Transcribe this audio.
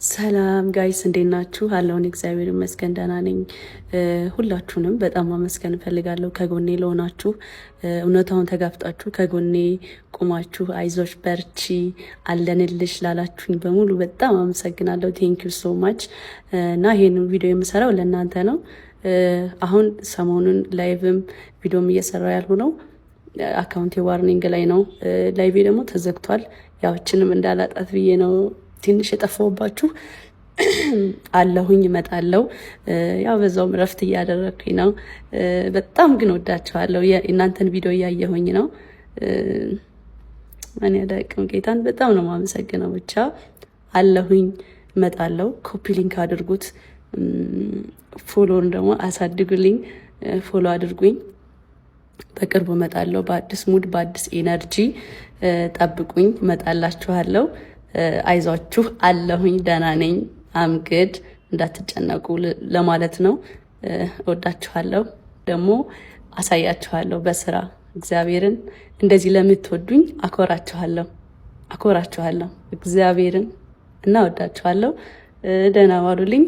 ሰላም ጋይስ እንዴት ናችሁ? አለውን እግዚአብሔር ይመስገን ደህና ነኝ። ሁላችሁንም በጣም ማመስገን እፈልጋለሁ ከጎኔ ለሆናችሁ እውነታውን ተጋፍጣችሁ ከጎኔ ቁማችሁ አይዞሽ በርቺ አለንልሽ ላላችሁኝ በሙሉ በጣም አመሰግናለሁ። ቴንክ ዩ ሶ ማች እና ይሄንን ቪዲዮ የምሰራው ለእናንተ ነው። አሁን ሰሞኑን ላይቭም ቪዲዮም እየሰራው ያልሆነው አካውንቴ ዋርኒንግ ላይ ነው። ላይቬ ደግሞ ተዘግቷል። ያዎችንም እንዳላጣት ብዬ ነው ትንሽ የጠፋውባችሁ። አለሁኝ እመጣለሁ። ያው በዛውም ረፍት እያደረኩኝ ነው። በጣም ግን ወዳችኋለሁ። እናንተን ቪዲዮ እያየሁኝ ነው። እኔ አዳቅም ጌታን በጣም ነው የማመሰግነው። ብቻ አለሁኝ እመጣለሁ። ኮፒ ሊንክ አድርጉት፣ ፎሎውን ደግሞ አሳድጉልኝ። ፎሎ አድርጉኝ። በቅርቡ እመጣለሁ። በአዲስ ሙድ በአዲስ ኤነርጂ ጠብቁኝ። እመጣላችኋለሁ። አይዟችሁ አለሁኝ፣ ደህና ነኝ፣ አምግድ እንዳትጨነቁ ለማለት ነው። እወዳችኋለሁ። ደግሞ አሳያችኋለሁ በስራ እግዚአብሔርን እንደዚህ ለምትወዱኝ አኮራችኋለሁ እግዚአብሔርን እና እወዳችኋለሁ። ደህና ዋሉልኝ።